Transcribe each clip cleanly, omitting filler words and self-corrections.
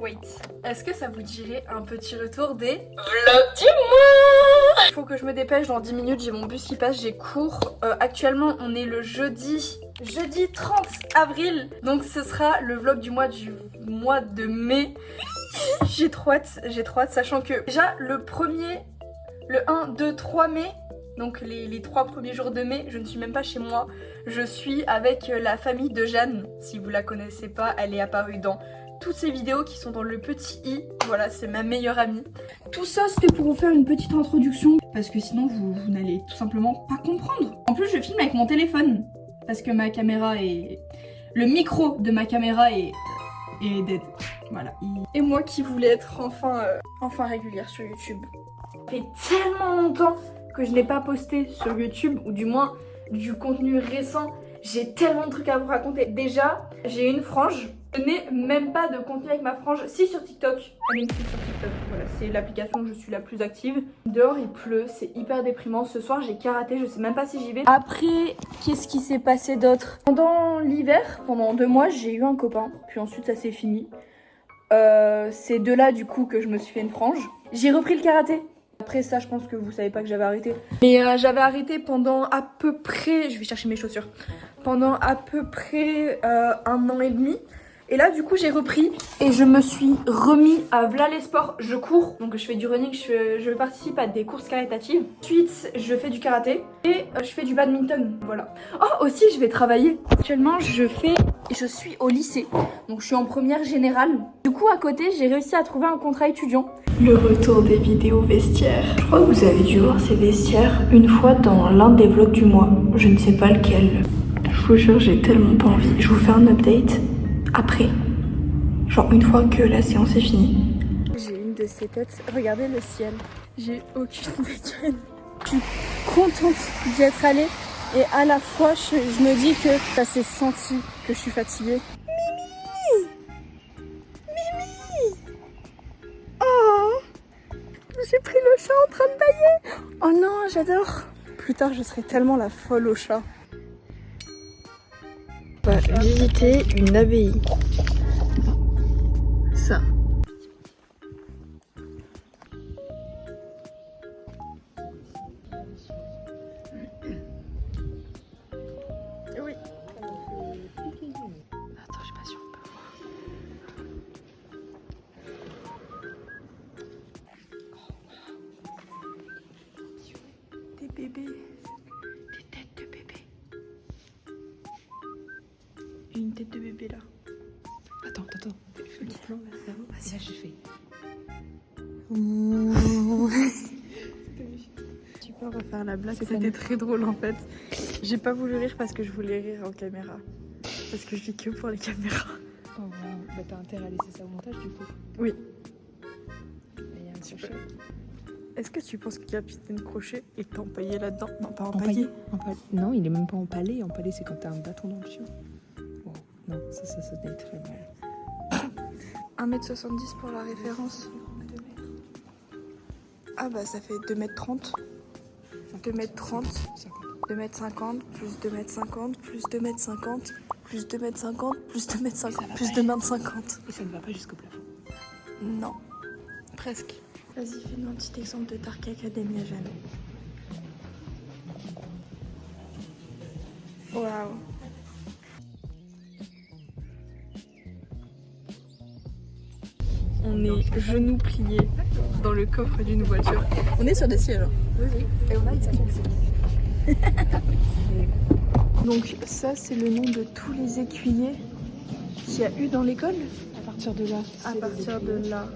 Wait, est-ce que ça vous dirait un petit retour des vlogs du mois? Faut que je me dépêche, dans 10 minutes j'ai mon bus qui passe, j'ai cours. Actuellement on est le jeudi 30 avril, donc ce sera le vlog du mois de mai. J'ai trop hâte, sachant que déjà le 1, 2, 3 mai, donc les 3 premiers jours de mai, je ne suis même pas chez moi. Je suis avec la famille de Jeanne. Si vous la connaissez pas, elle est apparue dans toutes ces vidéos qui sont dans le petit i. Voilà, c'est ma meilleure amie. Tout ça, c'était pour vous faire une petite introduction, parce que sinon vous n'allez tout simplement pas comprendre. En plus, je filme avec mon téléphone, parce que ma caméra est... Le micro de ma caméra est dead. Voilà. Et moi qui voulais être enfin régulière sur YouTube. Ça fait tellement longtemps que je n'ai pas posté sur YouTube, ou du moins du contenu récent. J'ai tellement de trucs à vous raconter. Déjà, j'ai une frange. Je n'ai même pas de contenu avec ma frange. Si, sur TikTok. Elle me suit sur TikTok. Voilà, c'est l'application où je suis la plus active. Dehors, il pleut. C'est hyper déprimant. Ce soir, j'ai karaté. Je sais même pas si j'y vais. Après, qu'est-ce qui s'est passé d'autre? Pendant l'hiver, pendant 2 mois, j'ai eu un copain. Puis ensuite, ça s'est fini. C'est de là, du coup, que je me suis fait une frange. J'ai repris le karaté. Après ça, je pense que vous savez pas que j'avais arrêté. Mais j'avais arrêté pendant à peu près... Je vais chercher mes chaussures. Pendant à peu près 1 an et demi. Et là, du coup, j'ai repris et je me suis remis à V'là les sports. Je cours, donc je fais du running, je participe à des courses caritatives. Ensuite, je fais du karaté et je fais du badminton, voilà. Oh, aussi, je vais travailler. Actuellement, je suis au lycée, donc je suis en première générale. Du coup, à côté, j'ai réussi à trouver un contrat étudiant. Le retour des vidéos vestiaires. Je crois que vous avez dû voir ces vestiaires une fois dans l'un des vlogs du mois. Je ne sais pas lequel. Je vous jure, j'ai tellement pas envie. Je vous fais un update après. Genre une fois que la séance est finie. J'ai une de ces têtes. Regardez le ciel. J'ai aucune bécane. Je suis contente d'y être allée. Et à la fois, je me dis que ça s'est senti que je suis fatiguée. Mimi! Mimi! Oh! J'ai pris le chat en train de bailler. Oh non, j'adore. Plus tard, je serai tellement la folle au chat. On va visiter une abbaye. Ça. Oui. Attends, je sais pas si on peut voir. Des bébés. Des têtes de bébés. Une tête de bébé là. Attends. Je fais le plan là, ça va? Vas-y, là, je fais. Tu peux refaire la blague, c'était très drôle en fait. J'ai pas voulu rire parce que je voulais rire en caméra. Parce que je vis que pour les caméras. Oh, bah t'as intérêt à laisser ça au montage du coup. Oui. Il y a un crochet. Est-ce que tu penses que Capitaine Crochet est empaillé là-dedans? Non, pas Empaillé. empaillé. Non, il est même pas empalé. Empalé, c'est quand t'as un bâton dans le fion. Wow. Non, ça n'est très mal. 1m70 pour la référence. Ah bah ça fait 2m30. 2m30, 2m50, plus 2m50, plus 2m50, plus 2m50, plus 2m50, plus 2m50. Et ça ne va pas jusqu'au plafond. Non, presque. Vas-y, fais-nous un petit exemple de Dark Academia, Jeanne. Waouh. On est genoux pliés dans le coffre d'une voiture. On est sur des sièges. Oui. Et on a une salle. Donc ça c'est le nom de tous les écuyers qu'il y a eu dans l'école. À partir de là. À partir de là.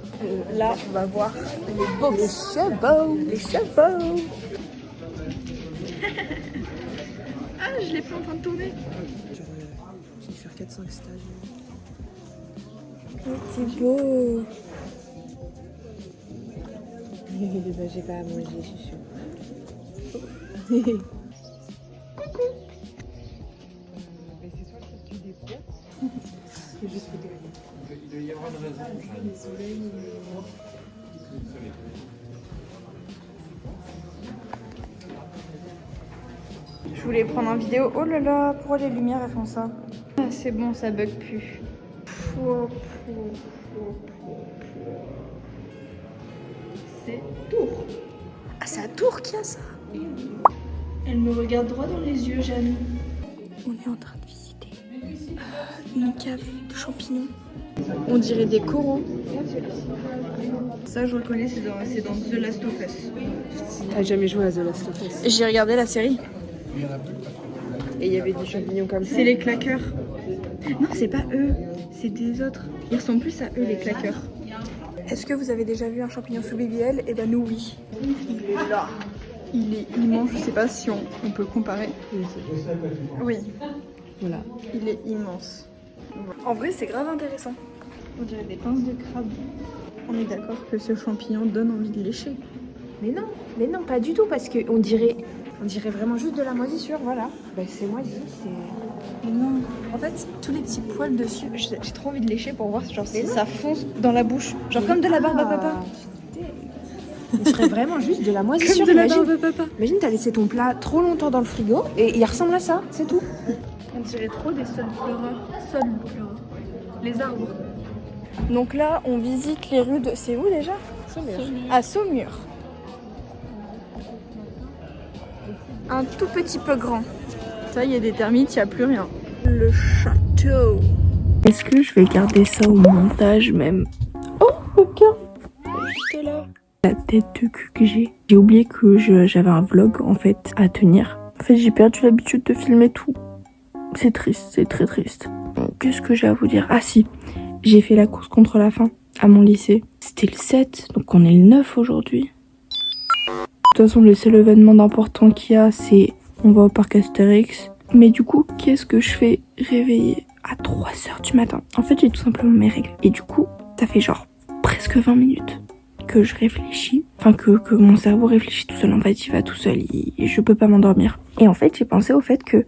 Là on va voir les beaux chevaux. Les chevaux. Ah je l'ai pas en train de tourner. Je vais faire 4-5 stages. Oh, c'est beau. Bah, j'ai pas à manger, je suis chaud. Coucou. Mais c'est soit que tu déposes, c'est juste que il doit y avoir une raison. Je voulais prendre une vidéo. Oh là là, pourquoi les lumières elles font ça? Ah, c'est bon, ça bug plus. C'est Tours. Ah, c'est à Tours qu'il y a ça. Elle me regarde droit dans les yeux, Jeanne. On est en train de visiter une cave de champignons. On dirait des coraux. Ça, je reconnais, c'est dans The Last of Us. T'as jamais joué à The Last of Us? J'ai regardé la série. Et il y avait des champignons comme ça? C'est les claqueurs. Non, c'est pas eux, c'est des autres. Ils ressemblent plus à eux, les claqueurs. Est-ce que vous avez déjà vu un champignon sous BBL? Eh ben nous, oui. Il est là. Il est immense, je sais pas si on peut comparer. Oui. Voilà. Il est immense. En vrai, c'est grave intéressant. On dirait des pinces de crabe. On est d'accord que ce champignon donne envie de lécher. Mais non, pas du tout, parce qu'on dirait vraiment juste de la moisissure, voilà. Bah, c'est moisi, c'est... Mais non, en fait, tous les petits poils dessus, j'ai trop envie de lécher pour voir genre, si ça fonce dans la bouche. Genre comme de la barbe à papa. Ce serait vraiment juste de la moisissure. Comme de la barbe à papa. Imagine, t'as laissé ton plat trop longtemps dans le frigo et il ressemble à ça, c'est tout. On dirait trop des sols pleureurs. Les arbres. Donc là, on visite les rues de... C'est où déjà? Saumur. À Saumur. Un tout petit peu grand. Ça, il y a des termites, il n'y a plus rien. Le château. Est-ce que je vais garder ça au montage même? Oh, regarde. Juste là. La tête de cul que j'ai. J'ai oublié que j'avais un vlog en fait à tenir. En fait, j'ai perdu l'habitude de filmer tout. C'est triste, c'est très triste. Qu'est-ce que j'ai à vous dire? Ah si, j'ai fait la course contre la faim à mon lycée. C'était le 7, donc on est le 9 aujourd'hui. De toute façon, le seul événement d'important qu'il y a, c'est on va au parc Astérix. Mais du coup, qu'est-ce que je fais réveillée à 3h du matin? En fait, j'ai tout simplement mes règles. Et du coup, ça fait genre presque 20 minutes que je réfléchis. Enfin, que mon cerveau réfléchit tout seul. En fait, il va tout seul. Et je peux pas m'endormir. Et en fait, j'ai pensé au fait que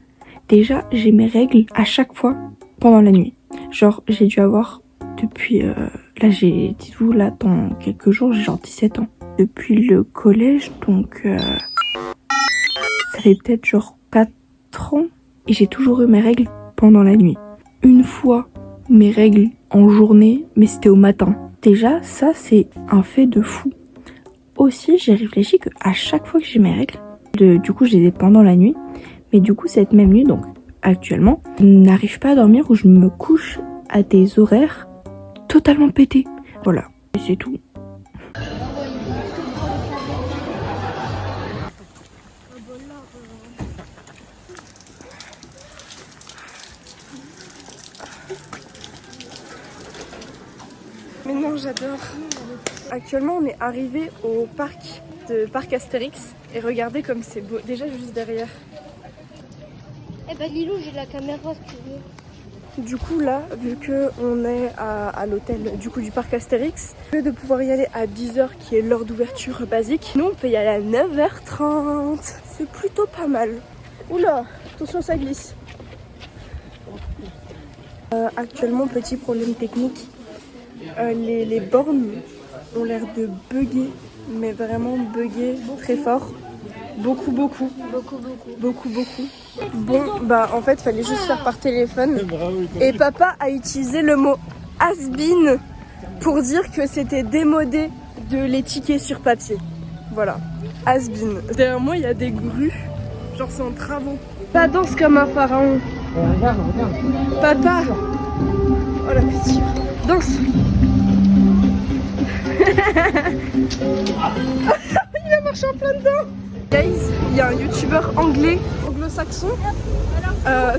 déjà, j'ai mes règles à chaque fois pendant la nuit. Genre, j'ai dû avoir depuis... là, dites-vous, là, dans quelques jours, j'ai genre 17 ans. Depuis le collège, donc... ça fait peut-être genre 4 ans. Et j'ai toujours eu mes règles pendant la nuit. Une fois, mes règles en journée, mais c'était au matin. Déjà, ça, c'est un fait de fou. Aussi, j'ai réfléchi qu'à chaque fois que j'ai mes règles, du coup, je les ai pendant la nuit. Mais du coup, cette même nuit, donc actuellement, je n'arrive pas à dormir ou je me couche à des horaires totalement pétés. Voilà, et c'est tout. Mais non, j'adore. Actuellement, on est arrivé au parc Astérix et regardez comme c'est beau. Déjà juste derrière. Eh ben Lilou, j'ai la caméra si tu veux. Du coup là, vu que on est à l'hôtel du parc Astérix, au lieu de pouvoir y aller à 10h qui est l'heure d'ouverture basique, nous on peut y aller à 9h30. C'est plutôt pas mal. Oula, attention ça glisse. Actuellement, petit problème technique. Les bornes ont l'air de bugger, mais vraiment bugger très fort. Beaucoup. Bon, bah en fait, fallait juste faire par téléphone. Et papa a utilisé le mot has-been pour dire que c'était démodé de les tickets sur papier. Voilà, has-been. Derrière moi, il y a des grues, genre c'est en travaux. Pas danse comme un pharaon. Regarde. Papa. Oh la pitié. Danse. Il a marché en plein dedans. Guys, il y a un youtubeur anglais, anglo-saxon.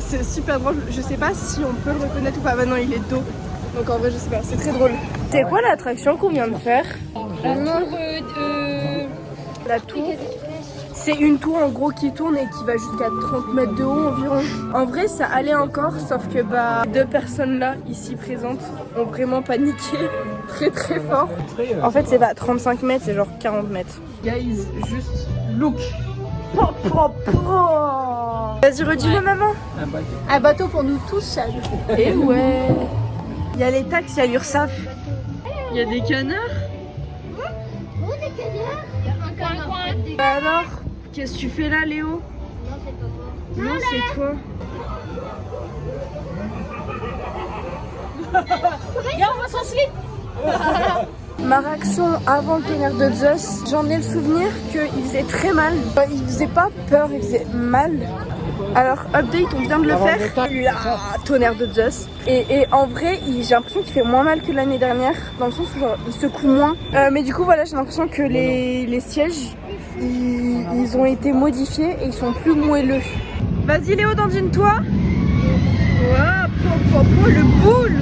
C'est super drôle. Je sais pas si on peut le reconnaître ou pas. Maintenant, il est dos. Donc en vrai, je sais pas. C'est très drôle. C'est quoi l'attraction qu'on vient de faire? La tour. C'est une tour en gros qui tourne et qui va jusqu'à 30 mètres de haut environ. En vrai, ça allait encore, sauf que bah 2 personnes là, ici présentes, ont vraiment paniqué très fort. En fait, c'est pas 35 mètres, c'est genre 40 mètres. Guys, juste look. Vas-y, redis-le, maman. Un bateau pour nous tous seuls. Et ouais. Il y a les taxes, il y a l'URSSAF. Il y a des canards. Oh, des canards. Il y a un canard. Bah alors, qu'est-ce que tu fais là, Léo? Non, c'est pas moi. Non, c'est toi. Regarde, on voit son slip. Ma réaction avant le tonnerre de Zeus, j'en ai le souvenir qu'il faisait très mal. Il faisait pas peur, il faisait mal. Alors, update, on vient de le faire. Tonnerre de Zeus. Et en vrai, j'ai l'impression qu'il fait moins mal que l'année dernière, dans le sens où genre, il secoue moins. Mais du coup, voilà, j'ai l'impression que les sièges, ils ont été modifiés et ils sont plus moelleux. Vas-y Léo, dandine-toi. Wow, le boule.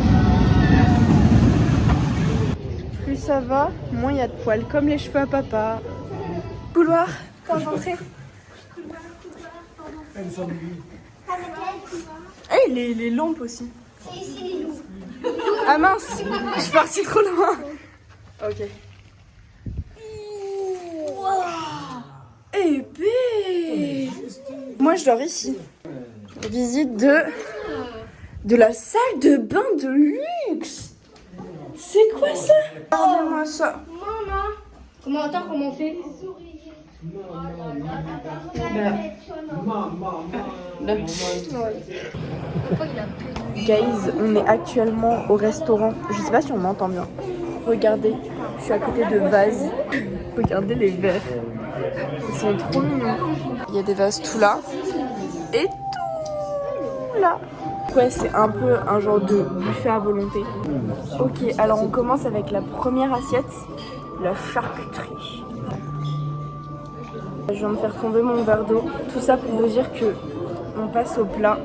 Plus ça va, moins il y a de poils, comme les cheveux à papa. Couloir, quand j'entrais. Eh, les lampes aussi. Ah mince, je suis partie trop loin. Ok. Épée. Moi je dors ici. Visite de la salle de bain de luxe. C'est quoi ça? Regardez-moi ça. Maman. Comment on fait? Guys, on est actuellement au restaurant. Je sais pas si on m'entend bien. Regardez, je suis à côté de vases. Regardez les verres. Ils sont trop mignons. Il y a des vases tout là et tout là. Ouais, c'est un peu un genre de buffet à volonté. Ok, alors on commence avec la première assiette, la charcuterie. Je viens de faire tomber mon verre d'eau. Tout ça pour vous dire que on passe au plat.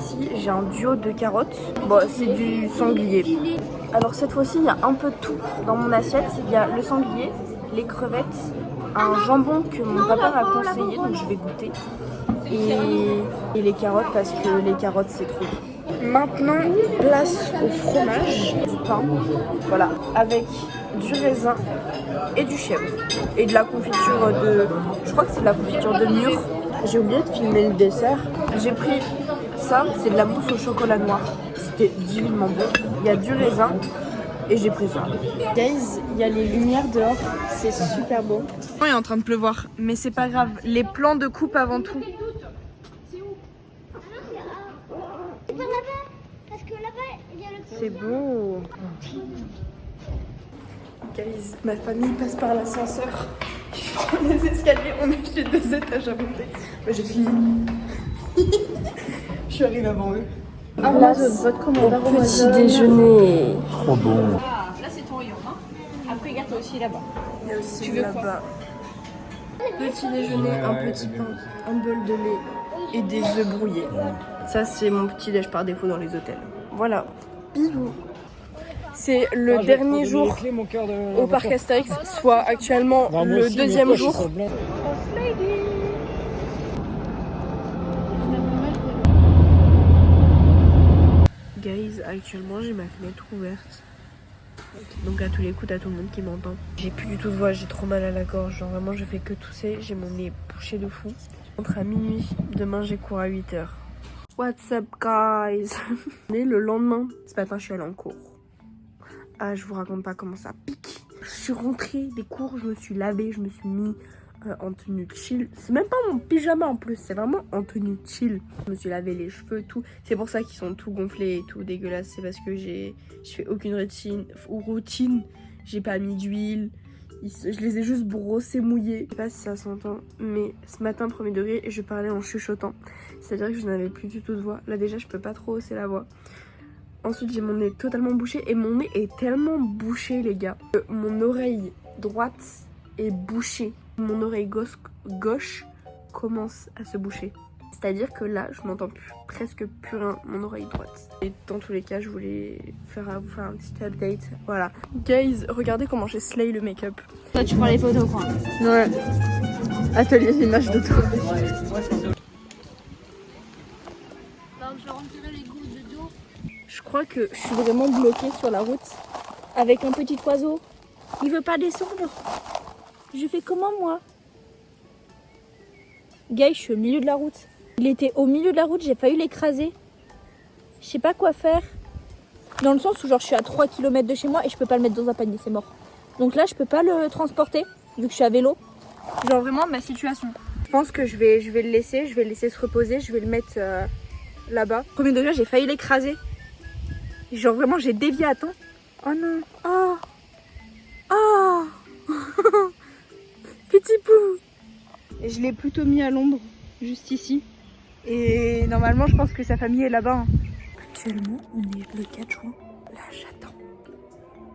Ici, j'ai un duo de carottes. Bon, c'est du sanglier. Alors cette fois-ci, il y a un peu de tout dans mon assiette. Il y a le sanglier, les crevettes, un jambon que mon papa m'a conseillé, donc je vais goûter. Et les carottes parce que les carottes c'est trop bon. Maintenant, place au fromage, du pain, voilà, avec du raisin et du chèvre. Et de la confiture de... Je crois que c'est de la confiture de mûre. J'ai oublié de filmer le dessert. J'ai pris ça, c'est de la mousse au chocolat noir. C'était divinement bon. Il y a du raisin et j'ai pris ça. Guys, il y a les lumières dehors, c'est super beau. Il est en train de pleuvoir, mais c'est pas grave. Les plans de coupe avant tout. C'est beau. Guys, ma famille passe par l'ascenseur. Je suis sur les escaliers, on est chez 2 étages à monter. Mais j'ai fini. Je suis arrivée avant eux. Place au petit déjeuner. Trop bon. Là c'est ton rayon, hein. Après regarde toi aussi là-bas. Il y a aussi là-bas. Petit déjeuner, un petit pain, un bol de lait et des œufs brouillés. Ça c'est mon petit déj par défaut dans les hôtels. Voilà. Bisous. C'est le dernier jour au parc Astérix, soit actuellement le deuxième jour. Guys, actuellement j'ai ma fenêtre ouverte. Donc à tous les coups, t'as tout le monde qui m'entend. J'ai plus du tout de voix, j'ai trop mal à la gorge. Genre vraiment, je fais que tousser, j'ai mon nez bouché de fou. Entre à minuit, demain j'ai cours à 8h. What's up guys? Et le lendemain, ce matin je suis allée en cours. Ah, je vous raconte pas comment ça pique. Je suis rentrée des cours, je me suis lavée, je me suis mis en tenue chill. C'est même pas mon pyjama en plus, c'est vraiment en tenue chill. Je me suis lavé les cheveux, tout. C'est pour ça qu'ils sont tout gonflés et tout dégueulasses. C'est parce que je fais aucune routine. J'ai pas mis d'huile. Je les ai juste brossés mouillés. Je sais pas si ça s'entend, mais ce matin, premier degré, je parlais en chuchotant. C'est-à-dire que je n'avais plus du tout de voix. Là déjà, je peux pas trop hausser la voix. Ensuite, j'ai mon nez totalement bouché. Et mon nez est tellement bouché, les gars, que mon oreille droite est bouchée. Mon oreille gauche commence à se boucher. C'est-à-dire que là, je n'entends presque plus rien, mon oreille droite. Et dans tous les cas, je voulais vous faire un petit update. Voilà. Guys, regardez comment j'ai slay le make-up. Toi tu prends les photos quoi. Ouais. Atelier image de tout. Je crois que je suis vraiment bloquée sur la route avec un petit oiseau. Il veut pas descendre. Je fais comment moi? Guys, je suis au milieu de la route. Il était au milieu de la route, j'ai failli l'écraser. Je sais pas quoi faire. Dans le sens où genre je suis à 3 km de chez moi et je peux pas le mettre dans un panier, c'est mort. Donc là je peux pas le transporter vu que je suis à vélo. Genre vraiment ma situation. Je pense que je vais le laisser, se reposer, je vais le mettre là-bas. Premier degré, j'ai failli l'écraser. Genre vraiment j'ai dévié à temps. Oh non. Oh. Oh. Petit pou. Et je l'ai plutôt mis à l'ombre, juste ici. Et normalement je pense que sa famille est là-bas. Hein. Actuellement on est le 4 juin. Là j'attends.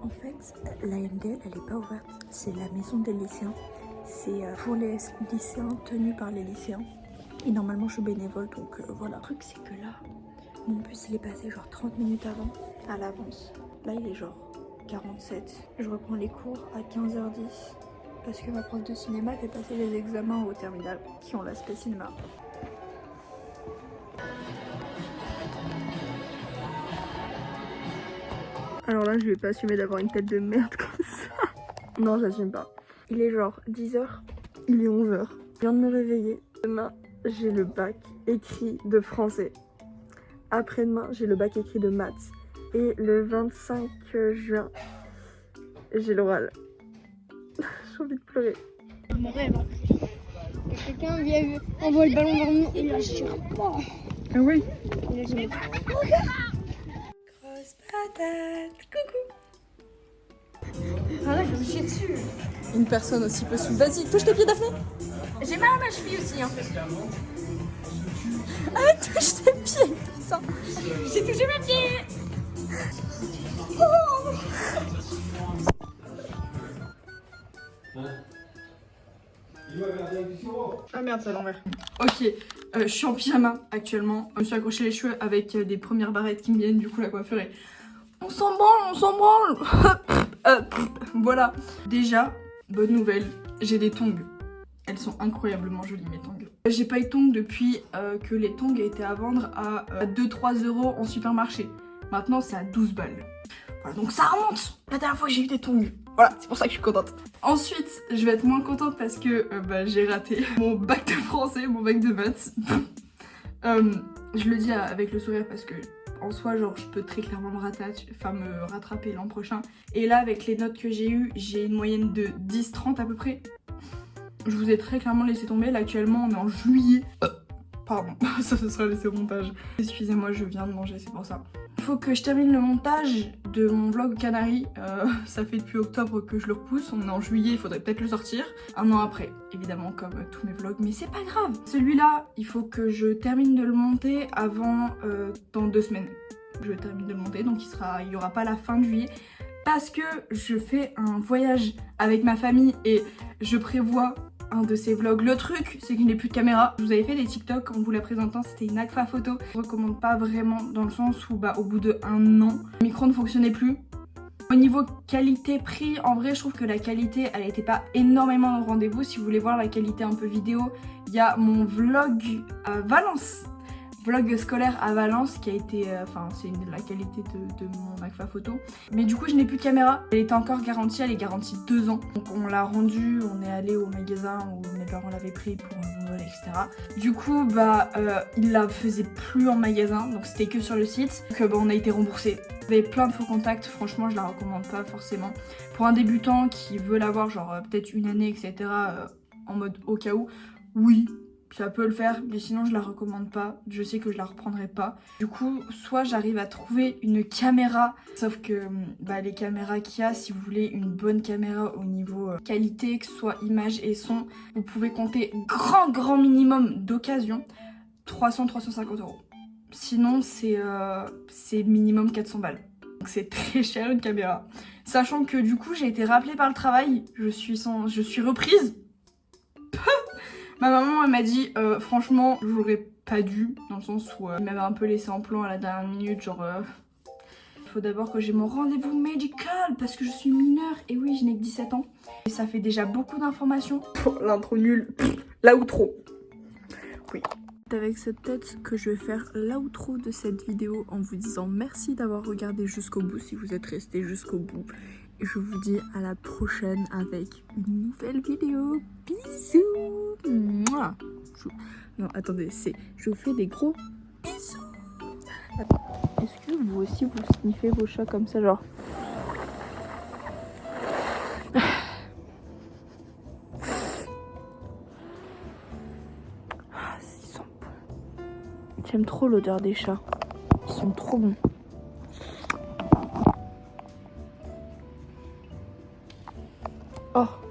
En fait l'AMD elle est pas ouverte. C'est la maison des lycéens. C'est pour les lycéens, tenus par les lycéens. Et normalement je suis bénévole donc voilà. Le truc c'est que là, mon bus il est passé genre 30 minutes avant, à l'avance. Là il est genre 47. Je reprends les cours à 15h10 parce que ma prof de cinéma fait passer les examens au terminal qui ont l'aspect cinéma. Alors là je vais pas assumer d'avoir une tête de merde comme ça. Non j'assume pas. Il est genre 10h, il est 11h. Je viens de me réveiller. Demain j'ai le bac écrit de français. Après-demain j'ai le bac écrit de maths. Et le 25 juin j'ai l'oral. J'ai envie de pleurer. Mon rêve. Que quelqu'un vienne envoie le ballon vers nous et là je tire pas. Ah oui. Et là, je mets... Grosse patate, coucou. Ah là, je me chie dessus. Une personne aussi peu sous. Vas-y, touche tes pieds Daphné. J'ai mal à ma cheville aussi. Hein. Ah, touche tes pieds, putain. J'ai touché mes pieds. Ah merde, c'est à l'envers. Ok, je suis en pyjama actuellement. Je me suis accroché les cheveux avec des premières barrettes qui me viennent, du coup la coiffure est... On s'en branle, on s'en branle. Voilà. Déjà, bonne nouvelle, j'ai des tongs. Elles sont incroyablement jolies mes tongs. J'ai pas eu de tongs depuis que les tongs étaient à vendre à 2-3 € en supermarché. Maintenant c'est à 12 balles. Voilà, donc ça remonte. La dernière fois que j'ai eu des tongs. Voilà, c'est pour ça que je suis contente. Ensuite, je vais être moins contente parce que j'ai raté mon bac de français, mon bac de maths. Je le dis avec le sourire parce que en soi, genre, je peux très clairement me rattraper l'an prochain. Et là, avec les notes que j'ai eues, j'ai une moyenne de 10-30 à peu près. Je vous ai très clairement laissé tomber. Là, actuellement, on est en juillet. Pardon, ça se sera laissé au montage. Excusez-moi, je viens de manger, c'est pour ça. Il faut que je termine le montage de mon vlog aux Canaries. Ça fait depuis octobre que je le repousse. On est en juillet, il faudrait peut-être le sortir. Un an après, évidemment, comme tous mes vlogs. Mais c'est pas grave. Celui-là, il faut que je termine de le monter avant dans 2 semaines. Je termine de le monter, donc il y aura pas la fin de juillet. Parce que je fais un voyage avec ma famille et je prévois un de ces vlogs. Le truc, c'est que je n'ai plus de caméra. Je vous avais fait des TikTok en vous la présentant, c'était une Agfa photo. Je recommande pas vraiment dans le sens où au bout de 1 an, le micro ne fonctionnait plus. Au niveau qualité-prix, en vrai, je trouve que la qualité, elle n'était pas énormément au rendez-vous. Si vous voulez voir la qualité un peu vidéo, il y a mon vlog à Valence. Vlog scolaire à Valence qui a été, c'est la qualité de mon Agfa photo. Mais du coup je n'ai plus de caméra, elle était encore garantie, elle est garantie 2 ans. Donc on l'a rendue, on est allé au magasin où mes parents l'avaient pris pour Noël, etc. Du coup ils la faisaient plus en magasin, donc c'était que sur le site. Donc on a été remboursé. Il y avait plein de faux contacts, franchement je la recommande pas forcément. Pour un débutant qui veut l'avoir genre peut-être 1 année, etc. En mode au cas où, oui. Ça peut le faire, mais sinon je la recommande pas. Je sais que je la reprendrai pas. Du coup, soit j'arrive à trouver une caméra, sauf que les caméras qu'il y a, si vous voulez une bonne caméra au niveau qualité, que ce soit image et son, vous pouvez compter grand minimum d'occasion, 300-350 €. Sinon, c'est minimum 400 balles. Donc c'est très cher une caméra. Sachant que du coup, j'ai été rappelée par le travail, je suis reprise. Ma maman elle m'a dit franchement j'aurais pas dû, dans le sens où elle m'avait un peu laissé en plan à la dernière minute, genre il faut d'abord que j'ai mon rendez-vous médical parce que je suis mineure et oui je n'ai que 17 ans. Et ça fait déjà beaucoup d'informations. L'intro nulle, l'outro. Oui. C'est avec cette tête que je vais faire l'outro de cette vidéo en vous disant merci d'avoir regardé jusqu'au bout si vous êtes resté jusqu'au bout. Et je vous dis à la prochaine avec une nouvelle vidéo. Bisous. Mouah. Non, attendez, je vous fais des gros bisous. Est-ce que vous aussi vous sniffez vos chats comme ça, genre... Ils sont bons. J'aime trop l'odeur des chats. Ils sont trop bons. Oh.